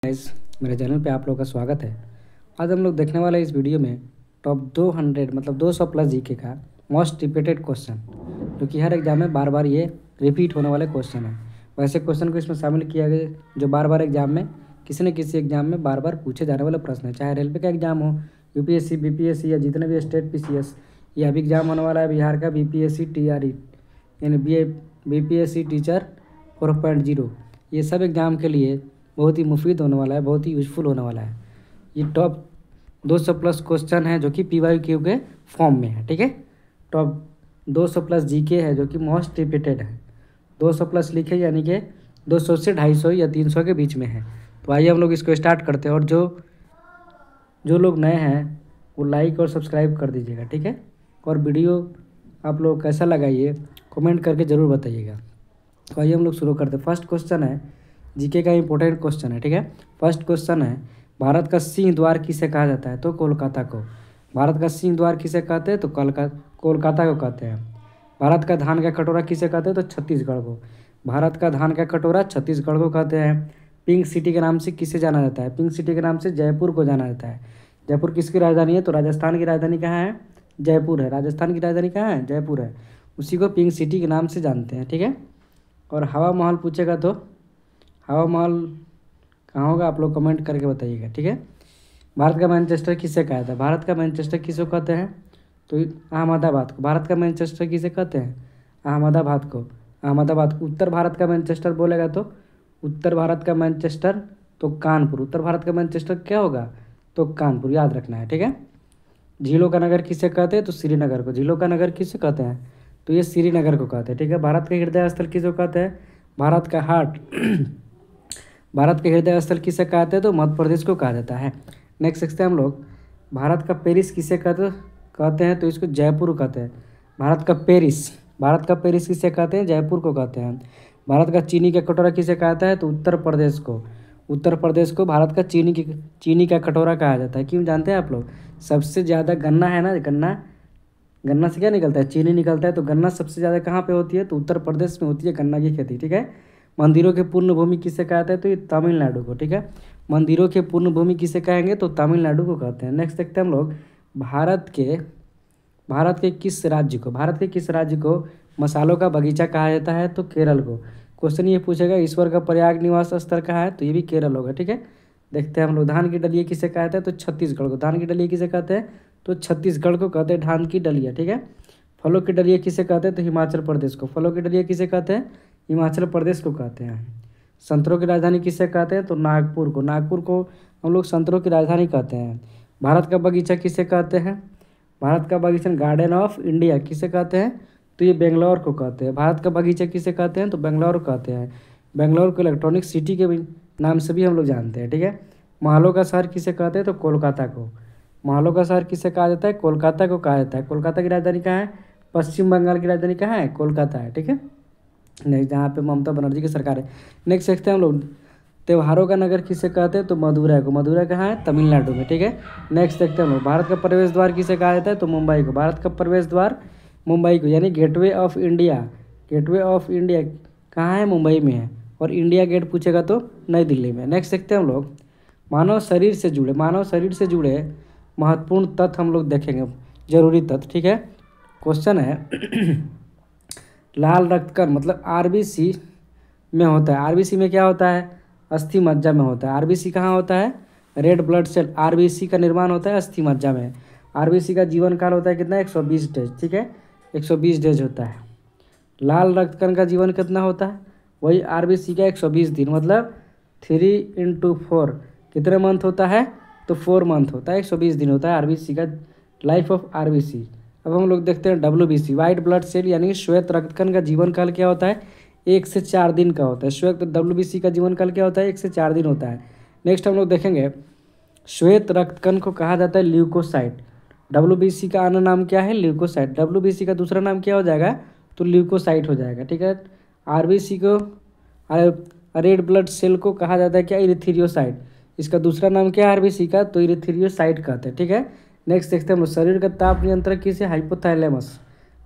Guys, मेरे channel पे आप लोगों का स्वागत है। आज हम लोग देखने वाले इस वीडियो में टॉप 200 मतलब 200 प्लस जीके का मोस्ट रिपीटेड क्वेश्चन, जो कि हर एग्जाम में बार बार ये रिपीट होने वाले क्वेश्चन है। वैसे क्वेश्चन को इसमें शामिल किया गया जो बार बार एग्जाम में किसी न किसी एग्जाम में बार बार पूछे जाने वाले प्रश्न है, चाहे रेलवे का एग्जाम हो, यूपीएससी, बीपीएससी या जितने भी स्टेट पीसीएस, या अभी एग्जाम होने वाला है बिहार का बीपीएससी टीआरई यानी बीपीएससी टीचर 4.0। ये सब एग्ज़ाम के लिए बहुत ही मुफीद होने वाला है, बहुत ही यूज़फुल होने वाला है। ये टॉप 200 प्लस क्वेश्चन है जो कि PYQ के फॉर्म में है, ठीक है। टॉप 200 प्लस जीके है जो कि मोस्ट रिपीटेड है। 200 प्लस लिखे यानी कि 200 से 250 या 300 के बीच में है। तो आइए हम लोग इसको स्टार्ट करते हैं। और जो लोग नए हैं वो लाइक और सब्सक्राइब कर दीजिएगा, ठीक है। और वीडियो आप लोग कैसा लगा ये कमेंट करके ज़रूर बताइएगा। तो आइए हम लोग शुरू करते हैं। फर्स्ट क्वेश्चन है, जीके का इंपॉर्टेंट क्वेश्चन है, ठीक है। फर्स्ट क्वेश्चन है, भारत का सिंह द्वार किसे कहा जाता है? तो कोलकाता को। भारत का सिंह द्वार किसे कहते हैं? तो कोलकाता को कहते हैं। भारत का धान का कटोरा किसे कहते हैं? तो छत्तीसगढ़ को। भारत का धान का कटोरा छत्तीसगढ़ को कहते हैं। पिंक सिटी के नाम से किसे जाना जाता है? पिंक सिटी के नाम से जयपुर को जाना जाता है। जयपुर किसकी राजधानी है? तो राजस्थान की राजधानी कहाँ है? जयपुर है। राजस्थान की राजधानी कहाँ है? जयपुर है। उसी को पिंक सिटी के नाम से जानते हैं, ठीक है। और हवा महल पूछेगा तो हवा महल कहाँ होगा आप लोग कमेंट करके बताइएगा, ठीक है। भारत का मैनचेस्टर किसे कहा था? भारत का मैनचेस्टर किसे कहते हैं? तो अहमदाबाद को। भारत का मैनचेस्टर किसे कहते हैं? अहमदाबाद को। अहमदाबाद को। उत्तर भारत का मैनचेस्टर बोलेगा तो उत्तर भारत का मैनचेस्टर तो कानपुर। उत्तर भारत का मैनचेस्टर क्या होगा? तो कानपुर, याद रखना है, ठीक है। झीलों का नगर किसे कहते हैं? तो श्रीनगर को। झीलों का नगर किसे कहते हैं? तो ये श्रीनगर को कहते हैं, ठीक है। भारत का हृदय स्थल किसे कहते हैं? भारत का हार्ट भारत के हृदय स्थल किसे कहते हैं? तो मध्य प्रदेश को कहा जाता है। नेक्स्ट देखते हैं हम लोग, भारत का पेरिस किसे कहते हैं? तो इसको जयपुर कहते हैं। भारत का पेरिस किसे कहते हैं? जयपुर को कहते हैं। भारत का चीनी का कटोरा किसे कहता है? तो उत्तर प्रदेश को। उत्तर प्रदेश को भारत का चीनी का कटोरा कहा जाता है। क्यों जानते हैं आप लोग? सबसे ज़्यादा गन्ना है ना, गन्ना से क्या निकलता है? चीनी निकलता है। तो गन्ना सबसे ज़्यादा कहाँ पे होती है? तो उत्तर प्रदेश में होती है गन्ना की खेती, ठीक है। मंदिरों के पूर्ण भूमि किसे कहते हैं? तो ये तमिलनाडु को, ठीक है। मंदिरों के पूर्ण भूमि किसे कहेंगे? तो तमिलनाडु को कहते हैं। नेक्स्ट देखते हैं हम लोग, भारत के किस राज्य को मसालों का बगीचा कहा जाता है? तो केरल को। क्वेश्चन ये पूछेगा, ईश्वर का प्रयाग निवास स्थल कहाँ है? तो ये भी केरल होगा, ठीक है। देखते हैं हम लोग, धान की डलिया किसे कहते हैं? तो छत्तीसगढ़ को। धान की डलिया किसे कहते हैं? तो छत्तीसगढ़ को कहते हैं धान की डलिया, ठीक है। फलों की डलिया किसे कहते हैं? तो हिमाचल प्रदेश को। फलों की डलिया किसे कहते हैं? हिमाचल प्रदेश को कहते हैं। संतरों की राजधानी किसे कहते हैं? तो नागपुर को। नागपुर को हम लोग संतरों की राजधानी कहते हैं। भारत का बगीचा किसे कहते हैं? भारत का बगीचा गार्डन ऑफ इंडिया किसे कहते हैं? तो ये बेंगलोर को कहते हैं। भारत का बगीचा किसे कहते हैं? तो बेंगलोर कहते हैं। बेंगलोर को इलेक्ट्रॉनिक सिटी के नाम से भी हम लोग जानते हैं, ठीक है। महलों का शहर किसे कहते हैं? तो कोलकाता को। महलों का शहर किसे कहा जाता है? कोलकाता को कहा जाता है। कोलकाता की राजधानी कहाँ है? पश्चिम बंगाल की राजधानी कहाँ है? कोलकाता है, ठीक है। नेक्स्ट, जहाँ पे ममता बनर्जी की सरकार है। नेक्स्ट देखते हैं हम लोग, त्योहारों का नगर किसे कहते हैं? तो मदुरै को। मदुरै कहाँ है? तमिलनाडु में, ठीक है। नेक्स्ट देखते हैं हम लोग, भारत का प्रवेश द्वार किसे कहा जाता है? तो मुंबई को। भारत का प्रवेश द्वार मुंबई को, यानी gateway of India. Gateway of India कहाँ है? मुंबई में है। और इंडिया गेट पूछेगा तो नई दिल्ली में। नेक्स्ट देखते हैं हम लोग, मानव शरीर से जुड़े महत्वपूर्ण तथ्य हम लोग देखेंगे, जरूरी तथ्य, ठीक है। क्वेश्चन है लाल रक्तकण मतलब आरबीसी में होता है। आरबीसी में क्या होता है? अस्थि मज्जा में होता है। आरबीसी कहाँ होता है? Red blood cell. आरबीसी का निर्माण होता है अस्थि मज्जा में। आरबीसी का जीवन काल होता है कितना? 120 डेज, ठीक है। 120 डेज होता है। लाल रक्तकण का जीवन कितना होता है? वही आरबीसी का 120 दिन, मतलब 3 × 4 कितने मंथ होता है? तो 4 मंथ होता है। 120 दिन होता है आरबीसी का लाइफ ऑफ आरबीसी। अब हम लोग देखते हैं डब्ल्यूबीसी, वाइट ब्लड सेल यानी श्वेत रक्तकण का जीवन काल क्या होता है? 1 से 4 दिन का होता है। श्वेत डब्ल्यूबीसी का जीवन काल क्या होता है? 1 से 4 दिन होता है। नेक्स्ट हम लोग देखेंगे, श्वेत रक्तकण को कहा जाता है ल्यूकोसाइट। डब्ल्यूबीसी का अन्य नाम क्या है? ल्यूकोसाइट। डब्ल्यूबीसी का दूसरा नाम क्या हो जाएगा? तो ल्यूकोसाइट हो जाएगा, ठीक है। आरबीसी को, रेड ब्लड सेल को कहा जाता है क्या? इरिथ्रियोसाइट। इसका दूसरा नाम क्या है आरबीसी का? तो इरिथ्रियोसाइट कहते हैं, ठीक है। नेक्स्ट देखते हैं हम लोग, शरीर का ताप नियंत्रक किसे? हाइपोथैलेमस।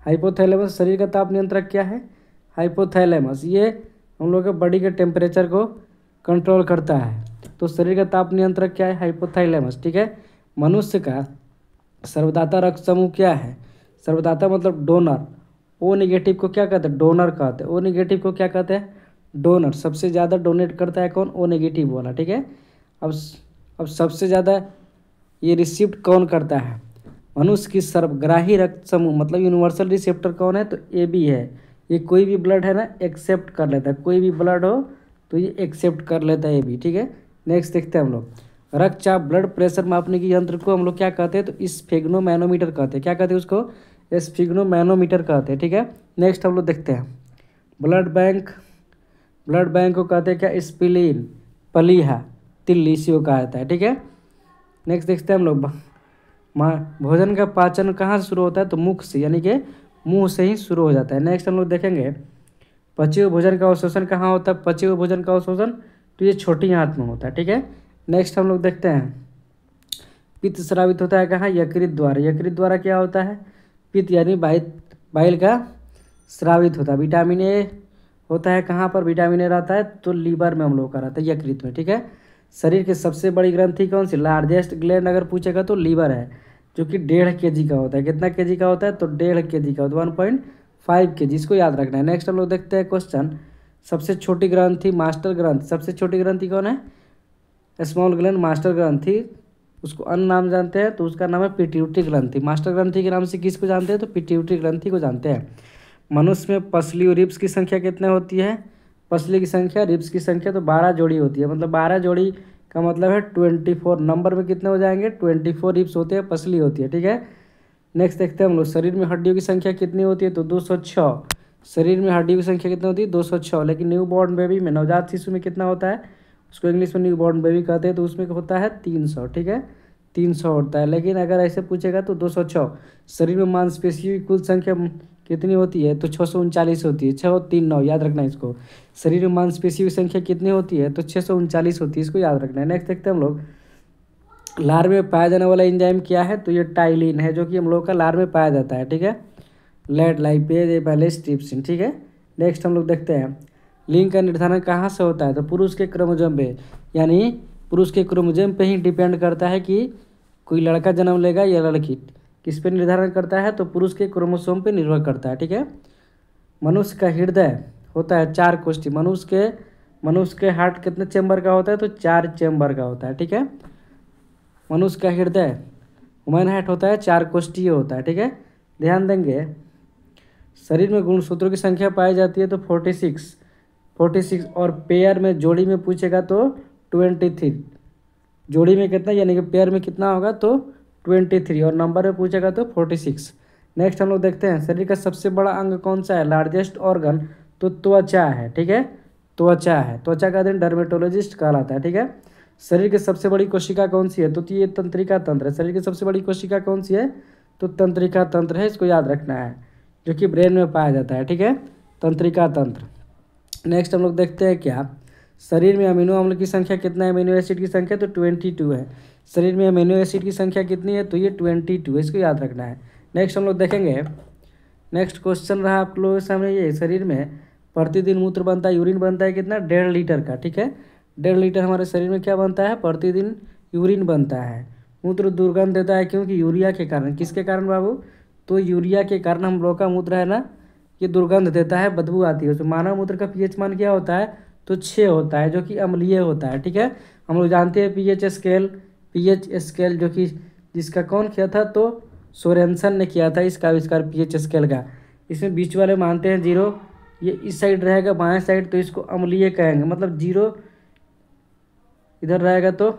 हाइपोथैलेमस शरीर का ताप नियंत्रक क्या है? हाइपोथैलेमस। ये हम लोग के बॉडी के टेम्परेचर को कंट्रोल करता है। तो शरीर का ताप नियंत्रक क्या है? हाइपोथैलेमस। ठीक है। मनुष्य का सर्वदाता रक्त समूह क्या है? सर्वदाता मतलब डोनर। ओ निगेटिव को क्या कहते हैं? डोनर कहते हैं। ओ निगेटिव को क्या कहते हैं? डोनर। सबसे ज़्यादा डोनेट करता है कौन? ओ नेगेटिव वाला। ठीक है। अब अब सबसे ज़्यादा ये रिसिप्ट कौन करता है? मनुष्य की सर्वग्राही रक्त समूह मतलब यूनिवर्सल रिसेप्टर कौन है? तो ए बी है। ये कोई भी ब्लड है ना एक्सेप्ट कर लेता है, कोई भी ब्लड हो तो ये एक्सेप्ट कर लेता है ए बी। ठीक है। नेक्स्ट देखते हैं हम लोग, रक्तचाप ब्लड प्रेशर मापने की यंत्र को हम लोग क्या कहते हैं? तो स्फिग्नोमैनोमीटर कहते हैं। क्या कहते हैं उसको? स्फिग्नोमैनोमीटर कहते हैं। ठीक है। नेक्स्ट हम लोग देखते हैं ब्लड बैंक। ब्लड बैंक को कहते हैं क्या? स्प्लीन, प्लीहा, तिल्ली, इसी को कहा जाता है। ठीक है। नेक्स्ट देखते हैं हम लोग भोजन का पाचन कहाँ से शुरू होता है? तो मुख से, यानी कि मुंह से ही शुरू हो जाता है। नेक्स्ट हम लोग देखेंगे पचे हुए भोजन का अवशोषण कहाँ होता है? पचे हुए भोजन का अवशोषण तो ये छोटी आंत में होता है। ठीक है। नेक्स्ट हम लोग देखते हैं पित्त स्रावित होता है कहाँ? यकृत द्वारा। यकृत द्वारा क्या होता है? पित्त यानी बाइल का स्रावित होता है। विटामिन ए होता है कहाँ पर? विटामिन ए रहता है तो लीवर में हम लोग का रहता है, यकृत में। ठीक है। शरीर की सबसे बड़ी ग्रंथि कौन सी? लार्जेस्ट ग्लैंड अगर पूछेगा तो लीवर है, जो कि 1.5 kg का होता है। कितना kg का होता है? तो 1.5 kg का होता है, 1.5 kg। इसको याद रखना है। नेक्स्ट हम लोग देखते हैं क्वेश्चन, सबसे छोटी ग्रंथि मास्टर ग्रंथि। सबसे छोटी ग्रंथि कौन है? स्मॉल ग्लैंड मास्टर ग्रंथि। उसको अन्य नाम जानते हैं तो उसका नाम है पिट्यूटरी ग्रंथि। मास्टर ग्रंथि के नाम से किसको जानते हैं? तो पिट्यूटरी ग्रंथि को जानते हैं। मनुष्य में पसली और रिब्स की संख्या कितने होती है? पसली की संख्या, रिब्स की संख्या तो 12 जोड़ी होती है। मतलब 12 जोड़ी का मतलब है 24। नंबर में कितने हो जाएंगे? 24 रिब्स होते हैं, पसली होती है। ठीक है। नेक्स्ट देखते हैं हम लोग, शरीर में हड्डियों की संख्या कितनी होती है? तो 206। शरीर में हड्डियों की संख्या कितनी होती है? 206। लेकिन न्यू बॉर्न बेबी में, नवजात शिशु में कितना होता है? उसको इंग्लिश में न्यू बॉर्न बेबी कहते हैं, तो उसमें होता है 300। ठीक है। 300 होता है। लेकिन अगर ऐसे पूछेगा तो 206। शरीर में मांसपेशियों की कुल संख्या कितनी होती है? तो 639 होती है। 639 याद रखना है इसको। शरीर में मांसपेशियों की संख्या कितनी होती है? तो 639 होती है। इसको याद रखना है। नेक्स्ट देखते हैं हम लोग, लार में पाया जाने वाला एंजाइम क्या है? तो ये टाइलिन है, जो कि हम लोग का लार में पाया जाता है। ठीक है। लेट लाइपेज पहले स्ट्रिप्सिन। ठीक है। नेक्स्ट हम लोग देखते हैं लिंग का निर्धारण कहाँ से होता है? तो पुरुष के क्रोमोसोम पे, यानी पुरुष के क्रोमोसोम पे ही डिपेंड करता है कि कोई लड़का जन्म लेगा या लड़की। किस पे निर्धारण करता है? तो पुरुष के क्रोमोसोम पे निर्भर करता है। ठीक है। मनुष्य का हृदय होता है 4 कोष्ठी। मनुष्य के हार्ट कितने चैम्बर का होता है? तो 4 चैम्बर का होता है। ठीक है। मनुष्य का हृदय ह्यूमन हार्ट होता है 4 कोष्ठीय होता है। ठीक है। ध्यान देंगे शरीर में गुणसूत्रों की संख्या पाई जाती है तो 46 और पेयर में, जोड़ी में पूछेगा तो 23। जोड़ी में कितना, यानी कि पेयर में कितना होगा? तो 23। और नंबर में पूछेगा तो 46। नेक्स्ट हम लोग देखते हैं शरीर का सबसे बड़ा अंग कौन सा है? लार्जेस्ट ऑर्गन तो त्वचा है। ठीक है। त्वचा है। त्वचा का अध्ययन डर्मेटोलॉजिस्ट कहलाता है। ठीक है। शरीर की सबसे बड़ी कोशिका कौन सी है? तो ये तंत्रिका तंत्र है। शरीर की सबसे बड़ी कोशिका कौन सी है? तो तंत्रिका तंत्र है। इसको याद रखना है, जो कि ब्रेन में पाया जाता है। ठीक है। तंत्रिका तंत्र। नेक्स्ट हम लोग देखते हैं क्या, शरीर में अमीनो अम्ल की संख्या कितना है? अमीनो एसिड की संख्या तो 22 है। शरीर में अमीनो एसिड की संख्या कितनी है? तो ये 22 है। इसको याद रखना है। नेक्स्ट हम लोग देखेंगे, नेक्स्ट क्वेश्चन रहा आप लोगों के सामने ये, शरीर में प्रतिदिन मूत्र बनता है, यूरिन बनता है कितना? 1.5 लीटर का। ठीक है। 1.5 लीटर हमारे शरीर में क्या बनता है? प्रतिदिन यूरिन बनता है। मूत्र दुर्गंध देता है, क्योंकि यूरिया के कारण। किसके कारण बाबू? तो यूरिया के कारण हम लोग का मूत्र है ना, ये दुर्गंध देता है, बदबू आती है। तो मानव मूत्र का पीएच मान क्या होता है? तो 6 होता है, जो कि अम्लीय होता है। ठीक है। हम लोग जानते हैं पीएच स्केल जो कि जिसका कौन किया था? तो सोरेनसन ने किया था इसका आविष्कार पीएच स्केल का। इसमें बीच वाले मानते हैं 0, ये इस साइड रहेगा बाएं साइड, तो इसको अम्लीय कहेंगे। मतलब 0 इधर रहेगा तो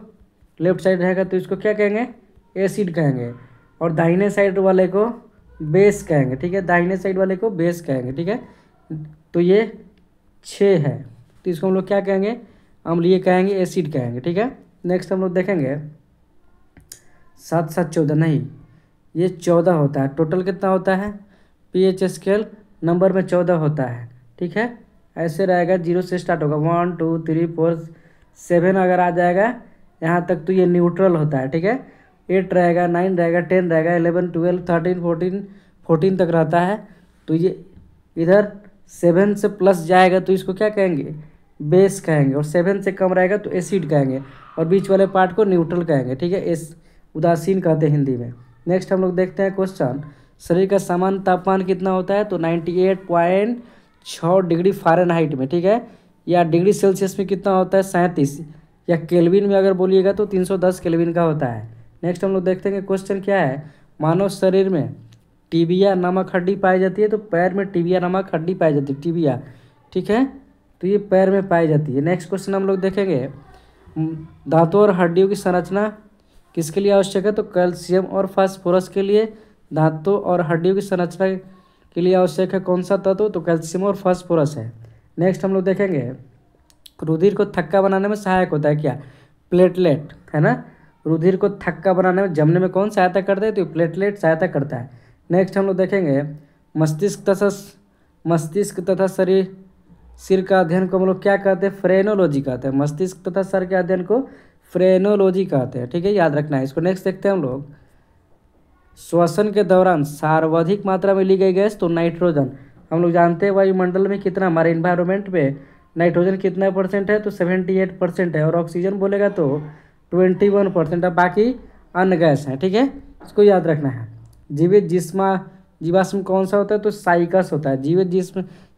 लेफ्ट साइड रहेगा तो इसको क्या कहेंगे? एसिड कहेंगे। और दाहिने साइड वाले को बेस कहेंगे। ठीक है। दाहिने साइड वाले को बेस कहेंगे। ठीक है। तो ये 6 है, तो इसको हम लोग क्या कहेंगे? अम्लीय कहेंगे, एसिड कहेंगे। ठीक है। नेक्स्ट हम लोग देखेंगे 7 7 14 नहीं, ये 14 होता है। टोटल कितना होता है? पीएच स्केल नंबर में 14 होता है। ठीक है। ऐसे रहेगा, 0 से स्टार्ट होगा, 1 2 3 4 7 अगर आ जाएगा यहाँ तक तो ये न्यूट्रल होता है। ठीक है। 8 रहेगा, 9 रहेगा, 10 रहेगा, 11 12 13 14 तक रहता है। तो ये इधर 7 से प्लस जाएगा तो इसको क्या कहेंगे? बेस कहेंगे, और 7 से कम रहेगा तो एसिड कहेंगे, और बीच वाले पार्ट को न्यूट्रल कहेंगे, ठीक है। इस उदासीन कहते हैं हिंदी में। नेक्स्ट हम लोग देखते हैं क्वेश्चन, शरीर का सामान्य तापमान कितना होता है, तो 98.6 डिग्री फ़ारेनहाइट में, ठीक है, या डिग्री सेल्सियस में कितना होता है 37, या केल्विन में अगर बोलिएगा तो 310 केल्विन का होता है। नेक्स्ट हम लोग देखते हैं क्वेश्चन क्या है, मानव शरीर में टिबिया नामक हड्डी पाई जाती है, तो पैर में टिबिया नामक हड्डी पाई जाती है, टिबिया, ठीक है, तो ये पैर में पाई जाती है। नेक्स्ट क्वेश्चन हम लोग देखेंगे, दांतों और हड्डियों की संरचना किसके लिए आवश्यक है, तो कैल्शियम और फास्फोरस के लिए। दांतों और हड्डियों की संरचना के लिए आवश्यक है कौन सा तत्व, तो कैल्शियम और फास्फोरस है। नेक्स्ट हम लोग देखेंगे, रुधिर को थक्का बनाने में सहायक होता है क्या, प्लेटलेट, है ना। रुधिर को थक्का बनाने में, जमने में कौन सहायता करता है, तो प्लेटलेट सहायता करता है। नेक्स्ट हम लोग देखेंगे, मस्तिष्क तथा सिर का अध्ययन को हम लोग क्या कहते हैं, फ्रेनोलॉजी कहते हैं। मस्तिष्क तथा सिर के अध्ययन को फ्रेनोलॉजी कहते हैं, ठीक है, याद रखना है इसको। नेक्स्ट देखते हैं हम लोग, श्वसन के दौरान सर्वाधिक मात्रा में ली गई गैस, तो नाइट्रोजन। हम लोग जानते हैं वायुमंडल में कितना, हमारे इन्वायरमेंट में नाइट्रोजन कितना परसेंट है, तो 78% है, और ऑक्सीजन बोलेगा तो 21%। अब बाकी अन्य गैस हैं, ठीक है, इसको याद रखना है। जीवाश्म कौन सा होता है, तो साइकस होता है।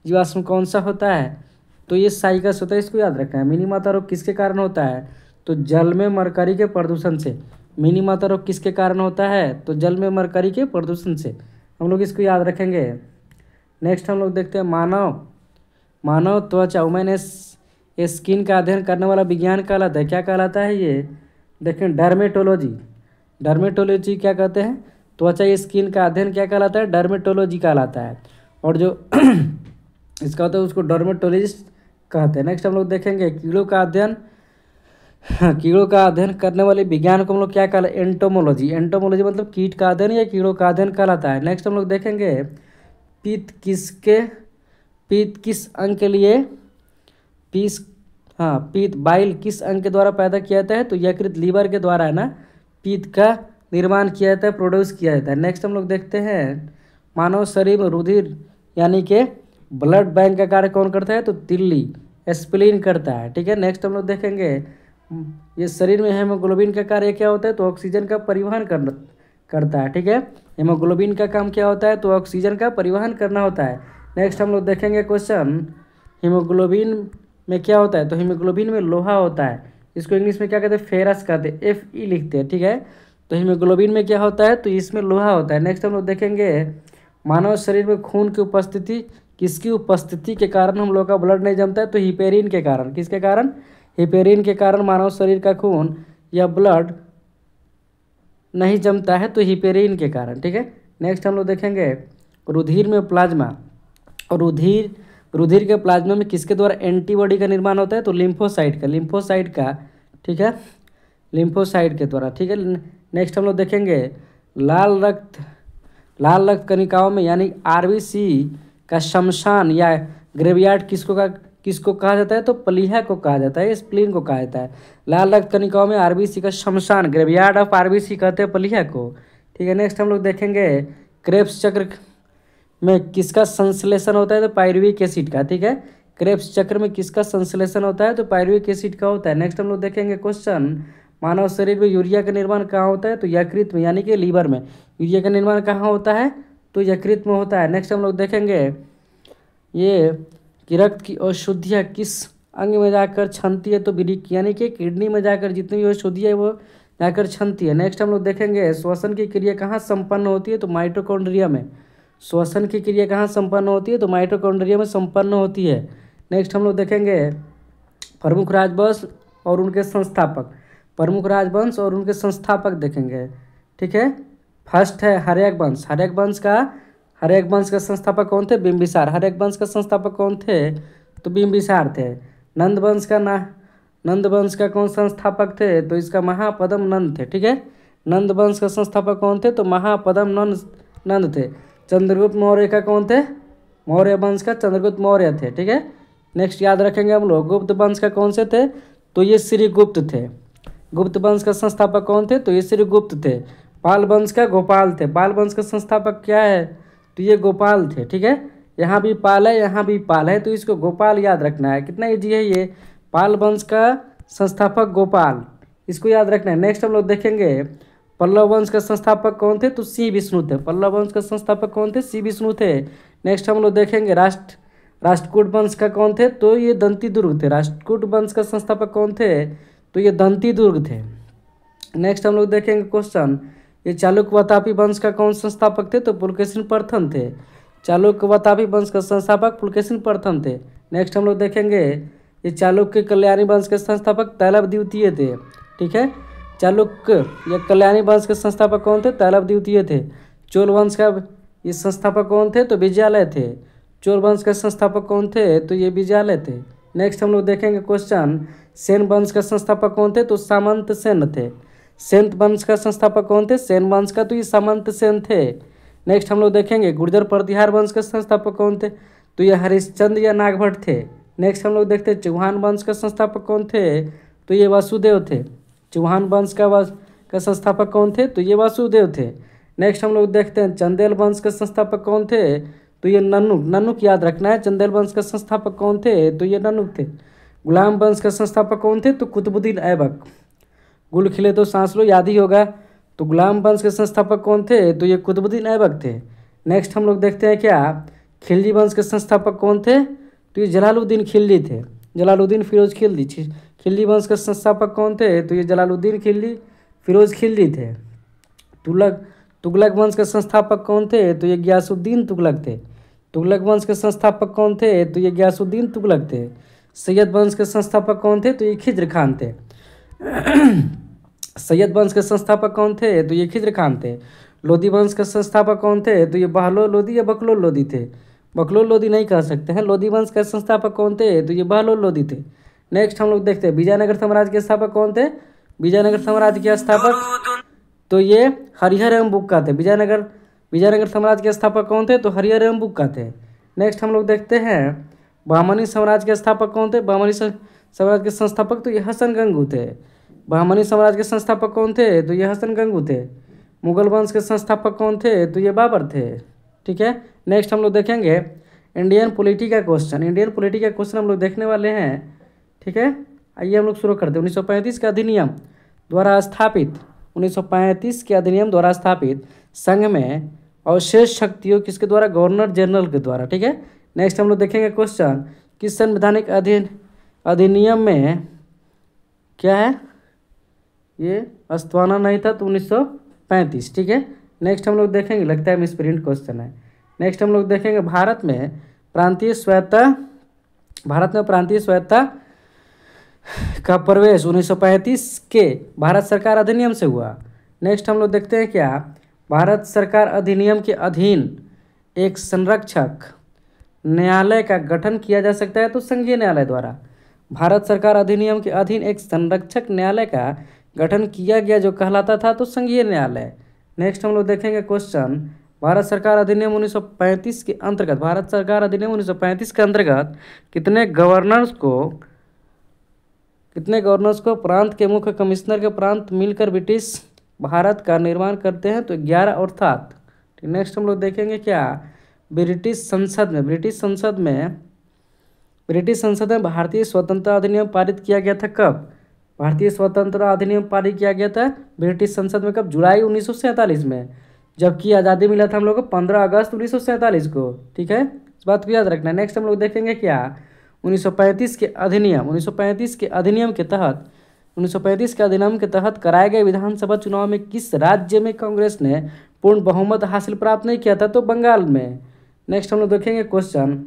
जीवाश्म कौन सा होता है, तो ये साइकस होता है, इसको याद रखना है। मिनीमाता रोग किसके कारण होता है, तो जल में मरकरी के प्रदूषण से। मिनीमाता रोग किसके कारण होता है, तो जल में मरकरी के प्रदूषण से। हम लोग इसको याद रखेंगे। नेक्स्ट हम लोग देखते हैं, मानव त्वचा, ह्यूमन स्किन का अध्ययन करने वाला विज्ञान कहलाता है, क्या कहलाता है ये, देखें, डर्मेटोलॉजी क्या कहते हैं, त्वचा स्किन का अध्ययन क्या कहलाता है, डर्मेटोलॉजी कहलाता है, और जो इसका होता है उसको डर्मेटोलॉजिस्ट कहते हैं। नेक्स्ट हम लोग देखेंगे, कीड़ों का अध्ययन करने वाले विज्ञान को हम लोग क्या कहलाते हैं, एंटोमोलॉजी मतलब कीट का अध्ययन या कीड़ों का अध्ययन कहलाता है। नेक्स्ट हम लोग देखेंगे, पित्त किस अंग के लिए, पित्त बाइल किस अंग के द्वारा पैदा किया जाता है, तो यकृत, लीवर के द्वारा, है ना, पित्त का निर्माण किया जाता है, प्रोड्यूस किया जाता है। नेक्स्ट हम लोग देखते हैं, मानव शरीर में रुधिर यानी कि ब्लड बैंक का कार्य कौन करता है, तो तिल्ली, स्प्लीन करता है, ठीक है। नेक्स्ट हम लोग देखेंगे, ये शरीर में हेमोग्लोबिन का कार्य क्या होता है, तो ऑक्सीजन का परिवहन करता है, ठीक है। हेमोग्लोबिन का काम क्या होता है, तो ऑक्सीजन का परिवहन करना होता है। नेक्स्ट हम लोग देखेंगे क्वेश्चन, हीमोग्लोबिन में क्या होता है, तो हीमोग्लोबिन में लोहा होता है, इसको इंग्लिश में क्या कहते हैं, फेरस कहते हैं, Fe लिखते हैं, ठीक है। तो हीमोग्लोबिन में क्या होता है, तो इसमें लोहा होता है। नेक्स्ट हम लोग देखेंगे, मानव शरीर में खून की उपस्थिति किसकी उपस्थिति के कारण हम लोग का ब्लड नहीं जमता है, तो हिपेरिन के कारण। किसके कारण, हिपेरिन के कारण मानव शरीर का खून या ब्लड नहीं जमता है, तो हिपेरिन के कारण, ठीक है। नेक्स्ट हम लोग देखेंगे, रुधिर में प्लाज्मा, और रुधिर के प्लाज्मा में किसके द्वारा एंटीबॉडी का निर्माण होता है, तो लिम्फोसाइट का, ठीक है, लिम्फोसाइट के द्वारा, ठीक है। नेक्स्ट हम लोग देखेंगे, लाल रक्त कणिकाओं में यानी आरबीसी का शमशान या ग्रेवयार्ड किसको कहा जाता है, तो प्लीहा को कहा जाता है, स्प्लीन को कहा जाता है। लाल रक्त कणिकाओं में आरबीसी का शमशान, ग्रेवयार्ड ऑफ आरबीसी कहते हैं प्लीहा को, ठीक है। नेक्स्ट हम लोग देखेंगे, क्रेब्स चक्र में किसका संश्लेषण होता है, तो पायरुविक एसिड का, ठीक है। क्रेब्स चक्र में किसका संश्लेषण होता है, तो पायरुविक एसिड का होता है। नेक्स्ट हम लोग देखेंगे क्वेश्चन, मानव शरीर में यूरिया का निर्माण कहाँ होता है, तो यकृत में यानी कि लीवर में। यूरिया का निर्माण कहाँ होता है, तो यकृत में होता है। नेक्स्ट हम लोग देखेंगे, ये कि रक्त की अशुद्धियाँ किस अंग में जाकर छनती है, तो वृक्क यानी कि किडनी में जाकर जितनी भी अशुद्धि है वो जाकर छनती है। नेक्स्ट हम लोग देखेंगे, श्वसन की क्रिया कहाँ संपन्न होती है, तो माइटोकॉन्ड्रिया में। श्वसन की क्रिया कहाँ संपन्न होती है, तो माइटोकॉन्ड्रिया में संपन्न होती है। नेक्स्ट हम लोग देखेंगे, प्रमुख राजवंश और उनके संस्थापक देखेंगे, ठीक है। फर्स्ट है हर्यक वंश का संस्थापक कौन थे, बिंबिसार। हर्यक वंश का संस्थापक कौन थे, तो बिंबिसार थे। नंद वंश का कौन संस्थापक थे, तो इसका महापद्म नंद थे, ठीक है। नंद वंश का संस्थापक कौन थे, तो महापद्म नंद थे। चंद्रगुप्त मौर्य का कौन थे, मौर्य वंश का चंद्रगुप्त मौर्य थे, ठीक है। नेक्स्ट याद रखेंगे हम लोग, गुप्त वंश का कौन से थे, तो ये श्रीगुप्त थे। गुप्त वंश का संस्थापक कौन थे, तो ये श्रीगुप्त थे। पाल वंश का गोपाल थे। पाल वंश का संस्थापक क्या है, तो ये गोपाल थे, ठीक है। यहाँ भी पाल है, यहाँ भी पाल है, तो इसको गोपाल याद रखना है। कितना ईजी है ये। पाल वंश का संस्थापक गोपाल, इसको याद रखना है। नेक्स्ट हम लोग देखेंगे पल्लव वंश का संस्थापक कौन थे, तो सी विष्णु थे। पल्लव वंश का संस्थापक कौन थे, सी विष्णु थे। नेक्स्ट हम लोग देखेंगे राष्ट्रकूट वंश का कौन थे, तो ये दंती दुर्ग थे। राष्ट्रकूट वंश का संस्थापक कौन थे, तो ये दंती दुर्ग थे। नेक्स्ट हम लोग देखेंगे क्वेश्चन, ये चालुक्य वातापी वंश का कौन संस्थापक थे, तो पुलकेशिन प्रथम थे। चालुक्य वातापी वंश का संस्थापक पुलकेशिन प्रथम थे। नेक्स्ट हम लोग देखेंगे ये चालुक्य कल्याणी वंश के संस्थापक तैलव द्वितीय थे। ठीक है, चालुक्य या कल्याणी वंश के संस्थापक कौन थे, तैलव द्वितीय थे। चोल वंश का ये संस्थापक कौन थे, तो विजयालय थे। चोल वंश के संस्थापक कौन थे, तो ये विजयालय थे। नेक्स्ट हम लोग देखेंगे क्वेश्चन, सेन वंश का संस्थापक कौन थे, तो सामंत सेन थे। सेन वंश का संस्थापक कौन थे, सेन वंश का, तो ये सामंत सेन थे। नेक्स्ट हम लोग देखेंगे गुर्जर प्रतिहार वंश के संस्थापक कौन थे, तो ये हरिश्चंद्र या नागभट्ट थे। नेक्स्ट हम लोग देखते हैं चौहान वंश का संस्थापक कौन थे, तो ये वासुदेव थे। चौहान वंश का संस्थापक कौन थे, तो ये वासुदेव थे। नेक्स्ट हम लोग देखते हैं चंदेल वंश के संस्थापक कौन थे, तो ये नन्नुक याद रखना है। चंदेल वंश के संस्थापक कौन थे, तो ये नन्नुक थे। गुलाम वंश के संस्थापक कौन थे, तो कुतुबुद्दीन ऐबक। गुल खिले तो सांस लो याद ही होगा। तो गुलाम वंश के संस्थापक कौन थे, तो ये कुतुबुद्दीन ऐबक थे। नेक्स्ट हम लोग देखते हैं क्या, खिलजी वंश के संस्थापक कौन थे, तो ये जलालुद्दीन खिलजी थे। जलालुद्दीन फिरोज खिलजी। खिलजी वंश के संस्थापक कौन थे, तो ये जलालुद्दीन खिलजी फिरोज खिलजी थे। तुगलक वंश के संस्थापक कौन थे, तो ये गयासुद्दीन तुगलक थे। तुगलक वंश के संस्थापक कौन थे, तो ये गयासुद्दीन तुगलक थे। सैयद वंश के संस्थापक कौन थे, तो ये खिज्र खान थे। सैयद वंश के संस्थापक कौन थे, तो ये खिज्र खान थे। लोधी वंश के संस्थापक कौन थे, तो ये बहलोल लोधी या बकलोल लोधी थे। बकलोल लोधी नहीं कह सकते हैं। लोधी वंश के संस्थापक कौन थे, तो ये बहलोल लोधी थे। नेक्स्ट हम लोग देखते हैं विजयनगर साम्राज्य के स्थापक कौन थे। विजयनगर साम्राज्य के स्थापक तो ये हरिहर एवं बुक्का थे। विजयनगर साम्राज्य के स्थापक कौन थे, तो हरिहर एवं बुक्का थे। नेक्स्ट हम लोग देखते हैं बहमनी साम्राज्य के स्थापक कौन थे। बहमनी साम्राज्य के संस्थापक तो ये हसन गंगू थे। बहमनी साम्राज्य के संस्थापक कौन थे, तो ये हसन गंगू थे। मुगल वंश के संस्थापक कौन थे, तो ये बाबर थे। ठीक है, नेक्स्ट हम लोग देखेंगे इंडियन पॉलिटी का क्वेश्चन। इंडियन पॉलिटी का क्वेश्चन हम लोग देखने वाले हैं। ठीक है, आइए हम लोग शुरू करते हैं। 1935 के अधिनियम द्वारा स्थापित 1935 के अधिनियम द्वारा स्थापित संघ में अवशेष शक्तियों किसके द्वारा, गवर्नर जनरल के द्वारा। ठीक है, नेक्स्ट हम लोग देखेंगे क्वेश्चन, किस संवैधानिक अधिनियम में क्या है, ये अस्तित्व नहीं था, तो 1935। ठीक है, नेक्स्ट हम लोग देखेंगे, लगता है मिसप्रिंट क्वेश्चन है। नेक्स्ट हम लोग देखेंगे भारत में प्रांतीय स्वायत्तता का प्रवेश 1935 के भारत सरकार अधिनियम से हुआ। नेक्स्ट हम लोग देखते हैं क्या, भारत सरकार अधिनियम के अधीन एक संरक्षक न्यायालय का गठन किया जा सकता है, तो संघीय न्यायालय द्वारा। भारत सरकार अधिनियम के अधीन एक संरक्षक न्यायालय का गठन किया गया जो कहलाता था, तो संघीय न्यायालय। नेक्स्ट हम लोग देखेंगे क्वेश्चन, भारत सरकार अधिनियम 1935 के अंतर्गत, भारत सरकार अधिनियम 1935 के अंतर्गत कितने गवर्नर्स को प्रांत के मुख्य कमिश्नर के प्रांत मिलकर ब्रिटिश भारत का निर्माण करते हैं, तो 11 और 7। नेक्स्ट हम लोग देखेंगे क्या, ब्रिटिश संसद में भारतीय स्वतंत्रता अधिनियम पारित किया गया था। कब भारतीय स्वतंत्रता अधिनियम पारित किया गया था ब्रिटिश संसद में, कब, जुलाई 1947 में, जबकि आज़ादी मिला था हम लोग को 15 अगस्त 1947 को। ठीक है, इस बात को याद रखना है। नेक्स्ट हम लोग देखेंगे क्या, 1935 के अधिनियम के तहत कराए गए विधानसभा चुनाव में किस राज्य में कांग्रेस ने पूर्ण बहुमत हासिल प्राप्त नहीं किया था, तो बंगाल में। नेक्स्ट हम लोग देखेंगे क्वेश्चन,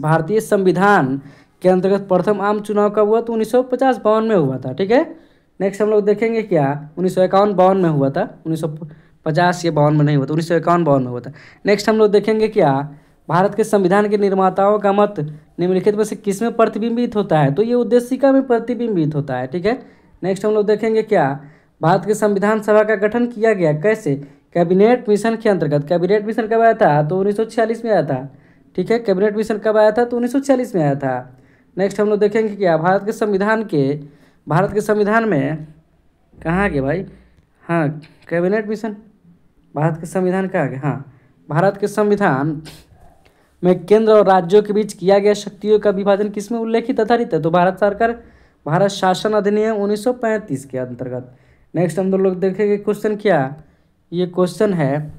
भारतीय संविधान के अंतर्गत प्रथम आम चुनाव कब हुआ, तो 1950-52 में हुआ था। ठीक है, नेक्स्ट हम लोग देखेंगे क्या, 1951-52 में हुआ था। 1950 या 52 में नहीं हुआ था, 1951-52 में हुआ था। नेक्स्ट हम लोग देखेंगे क्या, भारत के संविधान के निर्माताओं का मत निम्नलिखित में से किस में प्रतिबिंबित होता है, तो ये उद्देशिका में प्रतिबिंबित होता है। ठीक है, नेक्स्ट हम लोग देखेंगे क्या, भारत के संविधान सभा का गठन किया गया कैसे, कैबिनेट मिशन के अंतर्गत। कैबिनेट मिशन कब आया था, तो 1946 में आया था। ठीक है, कैबिनेट मिशन कब आया था, तो 1946 में आया था। नेक्स्ट हम लोग देखेंगे क्या, भारत के संविधान में कहाँ गया भाई, हाँ, कैबिनेट मिशन भारत के संविधान कहाँ गया, हाँ, भारत के संविधान में केंद्र और राज्यों के बीच किया गया शक्तियों का विभाजन किसमें उल्लेखित आधारित है? तो भारत सरकार भारत शासन अधिनियम 1935 के अंतर्गत। नेक्स्ट हम लोग देखेंगे क्वेश्चन क्या, ये क्वेश्चन है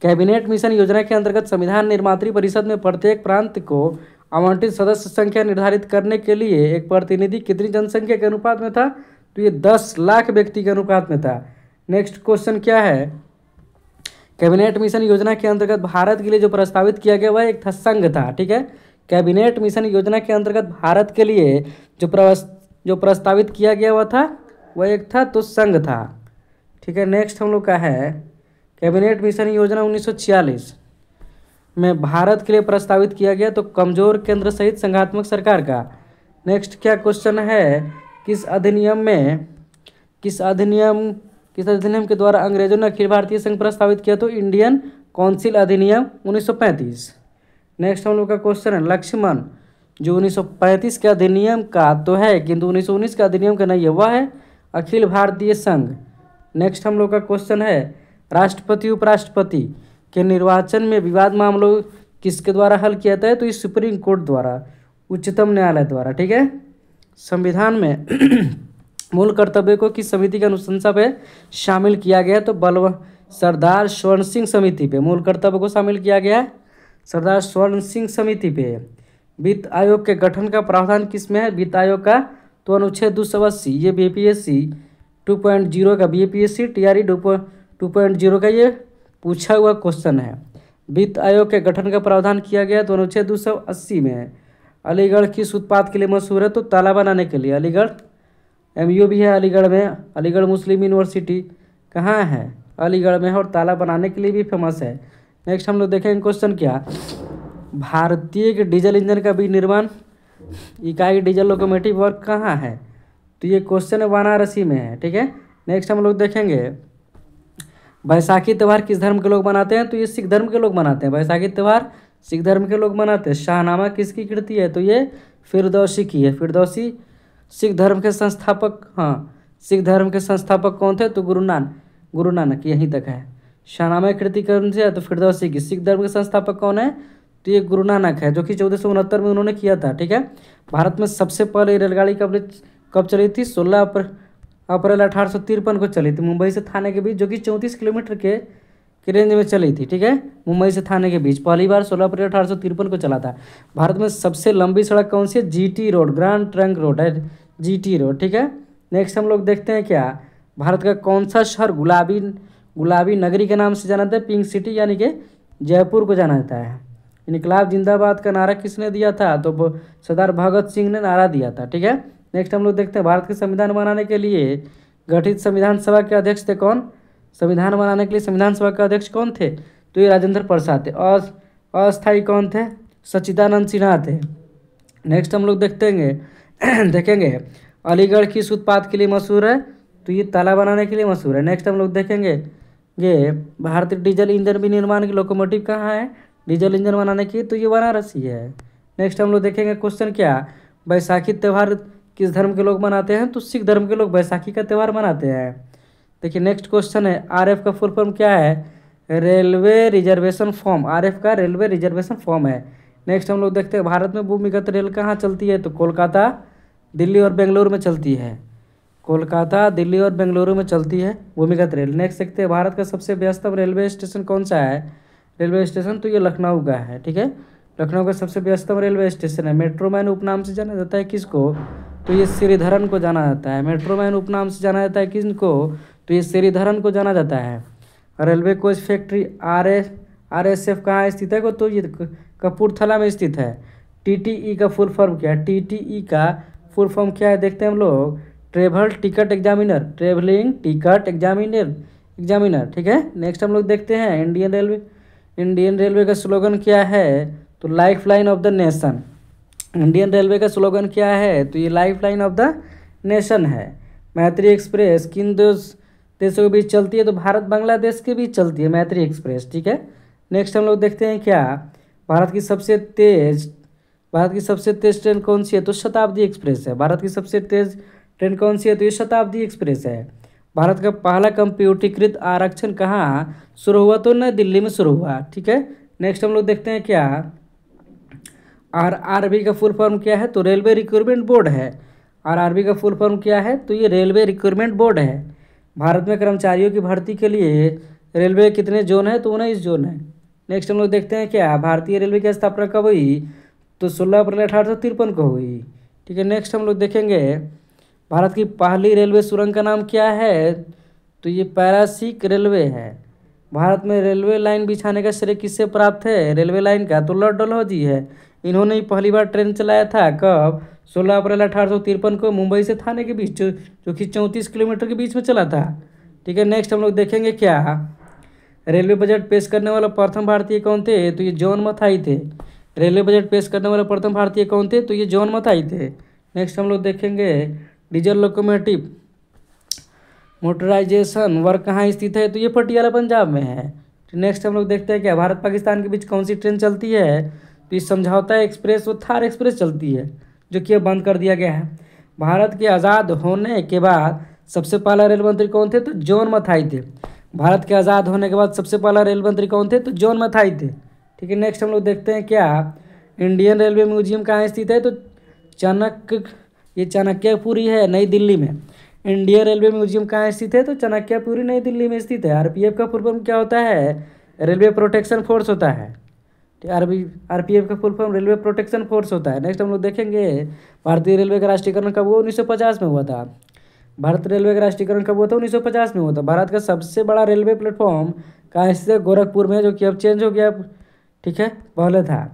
कैबिनेट मिशन योजना के अंतर्गत संविधान निर्मात्री परिषद में प्रत्येक प्रांत को आवंटित सदस्य संख्या निर्धारित करने के लिए एक प्रतिनिधि कितनी जनसंख्या के अनुपात में था? तो ये 10 लाख व्यक्ति के अनुपात में था। नेक्स्ट क्वेश्चन क्या है, कैबिनेट मिशन योजना के अंतर्गत भारत के लिए जो प्रस्तावित किया गया वह एक था संघ था। ठीक है, कैबिनेट मिशन योजना के अंतर्गत भारत के लिए जो प्रस्तावित किया गया वह था वह एक था तो संघ था। ठीक है, नेक्स्ट हम लोग का है कैबिनेट मिशन योजना 1946 में भारत के लिए प्रस्तावित किया गया तो कमजोर केंद्र सहित संघात्मक सरकार का। नेक्स्ट क्या क्वेश्चन है, किस अधिनियम के द्वारा अंग्रेजों ने अखिल भारतीय संघ प्रस्तावित किया? तो इंडियन काउंसिल अधिनियम 1935। नेक्स्ट हम लोग का क्वेश्चन है लक्ष्मण जो 1935 के अधिनियम का तो है किंतु 1919 का अधिनियम का नहीं है, वह है अखिल भारतीय संघ। नेक्स्ट हम लोग का क्वेश्चन है राष्ट्रपति उपराष्ट्रपति के निर्वाचन में विवाद मामलों किसके द्वारा हल किया जाता है? तो इस सुप्रीम कोर्ट द्वारा, उच्चतम न्यायालय द्वारा। ठीक है, संविधान में मूल कर्तव्य को किस समिति की अनुशंसा पे शामिल किया गया? तो सरदार स्वर्ण सिंह समिति पे मूल कर्तव्य को शामिल किया गया है, सरदार स्वर्ण सिंह समिति पे। वित्त आयोग के गठन का प्रावधान किसमें है? वित्त आयोग का तो अनुच्छेद 280, ये बीपीएससी 2.0 का बीपीएससी टीआरई 2.0 का ये पूछा हुआ क्वेश्चन है। वित्त आयोग के गठन का प्रावधान किया गया तो अनुच्छेद 280 में है। अलीगढ़ किस उत्पाद के लिए मशहूर है? तो ताला बनाने के लिए। अलीगढ़ एमयू भी है अलीगढ़ में, अलीगढ़ मुस्लिम यूनिवर्सिटी कहाँ है? अलीगढ़ में है और ताला बनाने के लिए भी फेमस है। नेक्स्ट हम लोग देखेंगे क्वेश्चन क्या, भारतीय डीजल इंजन का विनिर्माण इकाई डीजल लोकोमोटिव वर्क कहाँ है? तो ये क्वेश्चन है वाराणसी में है। ठीक है, नेक्स्ट हम लोग देखेंगे बैसाखी त्यौहार किस धर्म के लोग मनाते हैं? तो ये सिख धर्म के लोग मनाते हैं। बैसाखी त्यौहार सिख धर्म के लोग मनाते हैं। शाहनामा किसकी कृति है? तो ये फिरदौसी की है। फिरदौसी सिख धर्म के संस्थापक, हाँ सिख धर्म के संस्थापक कौन थे? तो गुरु नानक, यहीं तक है। शाहनामा की कृति कौन सी है? तो फिरदौसी की। सिख धर्म के संस्थापक कौन है? तो ये गुरु नानक है, जो कि 1469 में उन्होंने किया था। ठीक है, भारत में सबसे पहले रेलगाड़ी कब चली थी? 16 अप्रैल 1853 को चली थी, मुंबई से थाने के बीच, जो कि 34 किलोमीटर के रेंज में चली थी। ठीक है, मुंबई से थाने के बीच पहली बार 16 अप्रैल 1853 को चला था। भारत में सबसे लंबी सड़क कौन सी है? GT road, grand trunk road है जीटी रोड। ठीक है, नेक्स्ट हम लोग देखते हैं क्या, भारत का कौन सा शहर गुलाबी नगरी के नाम से जाना जाता है? पिंक सिटी यानी कि जयपुर को जाना जाता है। इनकलाब जिंदाबाद का नारा किसने दिया था? तो सरदार भगत सिंह ने नारा दिया था। ठीक है, नेक्स्ट हम लोग देखते हैं भारत के संविधान बनाने के लिए गठित संविधान सभा के अध्यक्ष थे कौन? संविधान बनाने के लिए संविधान सभा के अध्यक्ष कौन थे? तो ये राजेंद्र प्रसाद थे। अस्थायी कौन थे? सच्चिदानंद सिन्हा थे। नेक्स्ट हम लोग देखेंगे अलीगढ़ किस उत्पाद के लिए मशहूर है? तो ये ताला बनाने के लिए मशहूर है। नेक्स्ट हम लोग देखेंगे ये भारतीय डीजल इंजन विनिर्माण की लोकोमोटिव कहाँ है डीजल इंजन बनाने की? तो ये वाराणसी है। नेक्स्ट हम लोग देखेंगे क्वेश्चन क्या, बैसाखी त्यौहार किस धर्म के लोग मनाते हैं? तो सिख धर्म के लोग बैसाखी का त्यौहार मनाते हैं। देखिए नेक्स्ट क्वेश्चन है, आरएफ का फुल फॉर्म क्या है? Railway reservation form. आरएफ का रेलवे रिजर्वेशन फॉर्म है। नेक्स्ट हम लोग देखते हैं भारत में भूमिगत रेल कहाँ चलती है? तो कोलकाता, दिल्ली और बेंगलुरु में चलती है। कोलकाता, दिल्ली और बेंगलुरु में चलती है भूमिगत रेल। नेक्स्ट देखते हैं भारत का सबसे व्यस्तम रेलवे स्टेशन कौन सा है? रेलवे स्टेशन तो ये लखनऊ का है। ठीक है, लखनऊ का सबसे व्यस्तम रेलवे स्टेशन है। मेट्रोमैन उपनाम से जाना जाता है किसको? तो ये श्रीधरन को जाना जाता है। मेट्रोमैन उपनाम से जाना जाता है किसको? तो ये श्रीधरन को जाना जाता है। रेलवे कोच फैक्ट्री RSF कहाँ स्थित है? तो ये कपूरथला में स्थित है। TTE का फुल फॉर्म क्या है? TTE का फुल फॉर्म क्या है देखते हैं हम लोग, ट्रेवलिंग टिकट एग्जामिनर। ठीक है, नेक्स्ट हम लोग देखते हैं इंडियन रेलवे का स्लोगन क्या है? तो life line of the nation. Indian railway का स्लोगन क्या है? तो ये life line of the nation है। मैत्री एक्सप्रेस किन देशों के बीच चलती है? तो भारत बांग्लादेश के बीच चलती है मैत्री एक्सप्रेस। ठीक है, नेक्स्ट हम लोग देखते हैं क्या, भारत की सबसे तेज ट्रेन कौन सी है? तो शताब्दी एक्सप्रेस है। भारत की सबसे तेज ट्रेन कौन सी है? तो ये शताब्दी एक्सप्रेस है। भारत का पहला कंप्यूटरीकृत आरक्षण कहाँ शुरू हुआ? तो नई दिल्ली में शुरू हुआ। ठीक है, नेक्स्ट हम लोग देखते हैं क्या, आरआरबी का फुल फॉर्म क्या है? तो रेलवे रिक्रूटमेंट बोर्ड है। आरआरबी का फुल फॉर्म क्या है? तो ये रेलवे रिक्रूटमेंट बोर्ड है। भारत में कर्मचारियों की भर्ती के लिए रेलवे कितने जोन है? तो 19 जोन है। नेक्स्ट हम लोग देखते हैं क्या भारतीय रेलवे की स्थापना कब हुई? तो 16 अप्रैल 1853 को हुई। ठीक है, नेक्स्ट हम लोग देखेंगे भारत की पहली रेलवे सुरंग का नाम क्या है? तो ये पैरासिक रेलवे है। भारत में रेलवे लाइन बिछाने का श्रेय किससे प्राप्त है? रेलवे लाइन का तो लॉर्ड डलहौजी है। इन्होंने ही पहली बार ट्रेन चलाया था। कब? 16 अप्रैल 1853 को मुंबई से थाने के बीच, जो कि 34 किलोमीटर के बीच में चला था। ठीक है, नेक्स्ट हम लोग देखेंगे क्या रेलवे बजट पेश करने वाला प्रथम भारतीय कौन थे? तो ये जॉन मथाई थे। रेलवे बजट पेश करने वाले प्रथम भारतीय कौन थे? तो ये जॉन मथाई थे। नेक्स्ट हम लोग देखेंगे डीजल लोकोमोटिव मोटराइजेशन वर्क कहाँ स्थित है? तो ये पटियाला पंजाब में है। नेक्स्ट हम लोग देखते हैं क्या भारत पाकिस्तान के बीच कौन सी ट्रेन चलती है? तो ये समझौता एक्सप्रेस व थार एक्सप्रेस चलती है, जो कि अब बंद कर दिया गया है। भारत के आज़ाद होने के बाद सबसे पहला रेल मंत्री कौन थे? तो जॉन मथाई थे। भारत के आज़ाद होने के बाद सबसे पहला रेल मंत्री कौन थे? तो जॉन मथाई थे। ठीक है, नेक्स्ट हम लोग देखते हैं क्या इंडियन रेलवे म्यूजियम कहाँ स्थित है? तो चाणक्यपुरी है, नई दिल्ली में। इंडियन रेलवे म्यूजियम कहाँ स्थित है? तो चाणक्यपुरी, नई दिल्ली में स्थित है। आरपीएफ का फुल फॉर्म क्या होता है? रेलवे प्रोटेक्शन फोर्स होता है। आरपीएफ का full form railway protection force होता है। नेक्स्ट हम लोग देखेंगे भारतीय रेलवे का राष्ट्रीयकरण कब हुआ? 1950 में हुआ था। भारतीय रेलवे का राष्ट्रीयकरण कब हुआ था? 1950 में हुआ था। भारत का सबसे बड़ा रेलवे प्लेटफॉर्म कहाँ स्थित है? गोरखपुर में, जो कि अब चेंज हो गया। ठीक है, पहले था।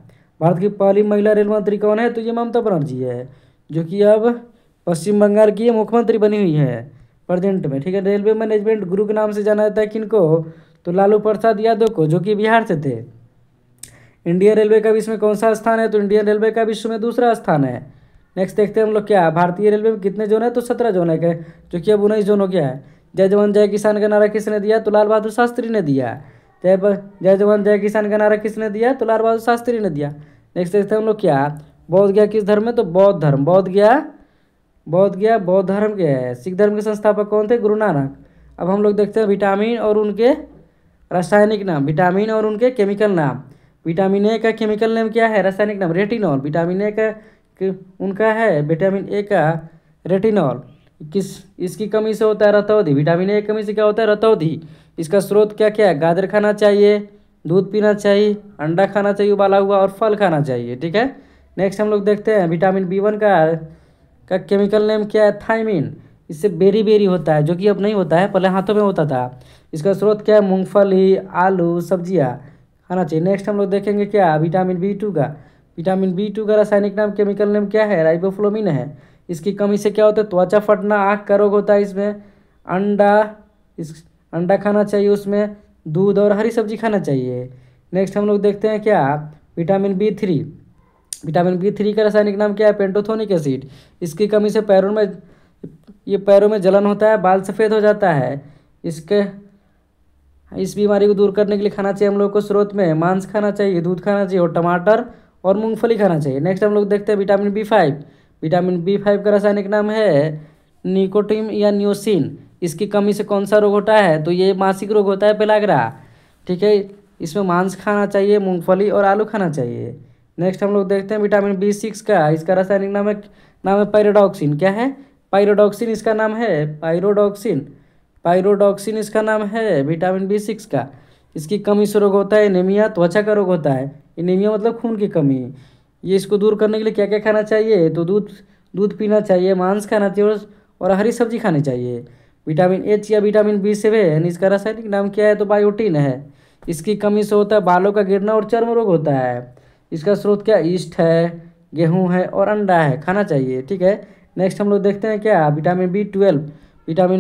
भारत की पहली महिला रेल मंत्री कौन है? तो ये ममता बनर्जी है, जो कि अब पश्चिम बंगाल की मुख्यमंत्री बनी हुई है प्रेजेंट में। ठीक है, रेलवे मैनेजमेंट गुरु के नाम से जाना जाता है किनको? तो लालू प्रसाद यादव को, जो कि बिहार से थे। इंडियन रेलवे का विश्व में कौन सा स्थान है? तो इंडियन रेलवे का विश्व में दूसरा स्थान है। नेक्स्ट देखते हैं हम लोग क्या भारतीय रेलवे में कितने जोन है? तो 17 जोन है, जो कि अब 19 जोन हो गया है। जय जवान जय किसान का नारा किसने दिया? तो लाल बहादुर शास्त्री ने दिया। जय जवान जय किसान का नारा किसने दिया? तो लाल बहादुर शास्त्री ने दिया। नेक्स्ट देखते हैं हम लोग क्या बौद्ध गया किस धर्म में? तो बौद्ध धर्म। बौद्ध गया बौद्ध धर्म के है। सिख धर्म के संस्थापक कौन थे? गुरु नानक। अब हम लोग देखते हैं विटामिन और उनके रासायनिक नाम, विटामिन और उनके केमिकल नाम। विटामिन ए का केमिकल नेम क्या है? रासायनिक नाम रेटिनॉल। विटामिन ए का उनका है विटामिन ए का रेटिनॉल। इसकी कमी से होता है रतौंधी। विटामिन ए की कमी से क्या होता है? रतौंधी। इसका स्रोत क्या क्या है? गाजर खाना चाहिए, दूध पीना चाहिए, अंडा खाना चाहिए उबाला हुआ, और फल खाना चाहिए। ठीक है, नेक्स्ट हम लोग देखते हैं विटामिन B1 का केमिकल नेम क्या है? थायमिन। इससे बेरी बेरी होता है, जो कि अब नहीं होता है, पहले हाथों में होता था। इसका स्रोत क्या है? मूंगफली, आलू, सब्जियां खाना चाहिए। नेक्स्ट हम लोग देखेंगे क्या विटामिन B2 का रासायनिक नाम, केमिकल नेम क्या है? राइबोफ्लोविन है। इसकी कमी से क्या होता है? त्वचा फटना, आँख का रोग होता है। इसमें अंडा खाना चाहिए, उसमें दूध और हरी सब्जी खाना चाहिए। नेक्स्ट हम लोग देखते हैं क्या विटामिन B3 का रासायनिक नाम क्या है? पेंटोथोनिक एसिड। इसकी कमी से पैरों में जलन होता है, बाल सफ़ेद हो जाता है। इस बीमारी को दूर करने के लिए खाना चाहिए हम लोग को स्रोत में मांस खाना चाहिए, दूध खाना चाहिए, और टमाटर और मूंगफली खाना चाहिए। नेक्स्ट हम लोग देखते हैं विटामिन B5 का रासायनिक नाम है निकोटीन या नियोसिन। इसकी कमी से कौन सा रोग होता है? तो ये मासिक रोग होता है, पेलाग्रा। ठीक है, इसमें मांस खाना चाहिए, मूंगफली और आलू खाना चाहिए। नेक्स्ट हम लोग देखते हैं विटामिन B6 का, इसका रासायनिक नाम है पायरोडॉक्सिन। क्या है? पायरोडॉक्सिन इसका नाम है, पायरोडॉक्सिन इसका नाम है विटामिन B6 का। इसकी कमी से रोग होता है एनीमिया, त्वचा का रोग होता है। एनीमिया मतलब खून की कमी। ये इसको दूर करने के लिए क्या क्या खाना चाहिए? तो दूध पीना चाहिए, मांस खाना चाहिए, और हरी सब्जी खानी चाहिए। विटामिन H या विटामिन B7 इसका रासायनिक नाम क्या है? तो बायोटीन है। इसकी कमी से होता है बालों का गिरना और चर्म रोग होता है। इसका स्रोत क्या? ईस्ट है, गेहूं है, और अंडा है, खाना चाहिए। ठीक है, नेक्स्ट हम लोग देखते हैं क्या विटामिन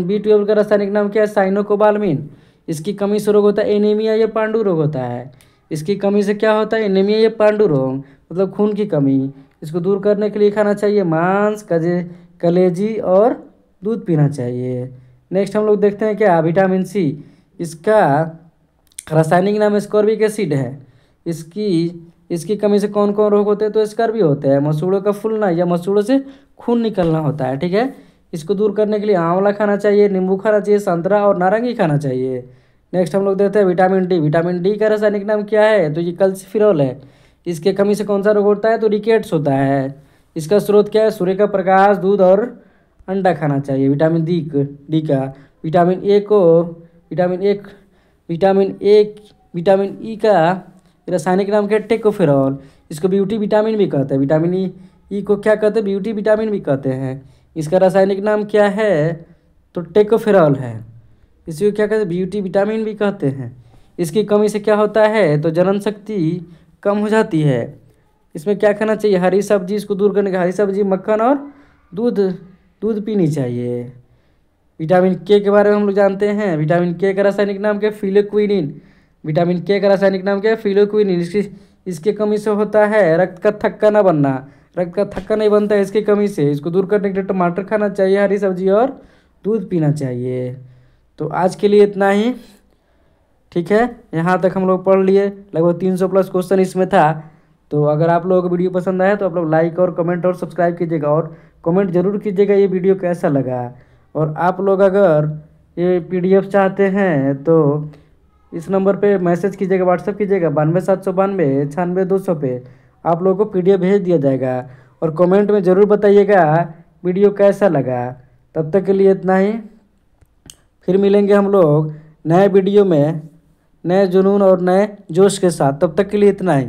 B12 का रासायनिक नाम क्या है? साइनोकोबालमिन। इसकी कमी से रोग होता है एनीमिया या पांडु रोग होता है। इसकी कमी से क्या होता है? एनीमिया या पांडु रोग मतलब खून की कमी। इसको दूर करने के लिए खाना चाहिए मांस, कलेजी और दूध पीना चाहिए। नेक्स्ट हम लोग देखते हैं क्या विटामिन C। इसका रासायनिक नाम स्कॉर्बिक एसिड है। इसकी कमी से कौन कौन रोग होते हैं? तो स्कर्वी होते हैं, मसूड़ों का फूलना या मसूड़ों से खून निकलना होता है। ठीक है, इसको दूर करने के लिए आंवला खाना चाहिए, नींबू खाना चाहिए, संतरा और नारंगी खाना चाहिए। नेक्स्ट हम लोग देखते हैं विटामिन D का रासायनिक नाम क्या है? तो ये कल्सीफेरॉल है। इसके कमी से कौन सा रोग होता है? तो रिकेट्स होता है। इसका स्रोत क्या है? सूर्य का प्रकाश, दूध और अंडा खाना चाहिए। विटामिन डी का विटामिन ए को विटामिन ई का रासायनिक नाम क्या है? टेकोफेरॉल। इसको ब्यूटी विटामिन भी कहते हैं। विटामिन ई को क्या कहते हैं? ब्यूटी विटामिन भी कहते हैं। इसका रासायनिक नाम क्या है? तो टेकोफेरॉल है। इसी को क्या कहते हैं? ब्यूटी विटामिन भी कहते हैं। इसकी कमी से क्या होता है? तो जनन शक्ति कम हो जाती है। इसमें क्या खाना चाहिए? हरी सब्जी। इसको दूर करने का हरी सब्जी, मक्खन और दूध पीनी चाहिए। विटामिन के बारे में हम लोग जानते हैं। विटामिन के का रासायनिक नाम क्या है? फिलोक्विनिन। विटामिन के का रासायनिक नाम क्या है? फिलोक्विनिन। इसके कमी से होता है रक्त का थक्का न बनना। रक्त का थक्का नहीं बनता है इसकी कमी से। इसको दूर करने के लिए टमाटर खाना चाहिए, हरी सब्जी और दूध पीना चाहिए। तो आज के लिए इतना ही, ठीक है। यहाँ तक हम लोग पढ़ लिए, लगभग 300 प्लस क्वेश्चन इसमें था। तो अगर आप लोगों को वीडियो पसंद आया तो आप लोग लाइक और कमेंट और सब्सक्राइब कीजिएगा, और कमेंट जरूर कीजिएगा ये वीडियो कैसा लगा। और आप लोग अगर ये PDF चाहते हैं तो इस नंबर पे मैसेज कीजिएगा, व्हाट्सएप कीजिएगा 92 792 96 200 पे। आप लोगों को PDF भेज दिया जाएगा। और कमेंट में ज़रूर बताइएगा वीडियो कैसा लगा। तब तक के लिए इतना ही, फिर मिलेंगे हम लोग नए वीडियो में नए जुनून और नए जोश के साथ। तब तक के लिए इतना ही।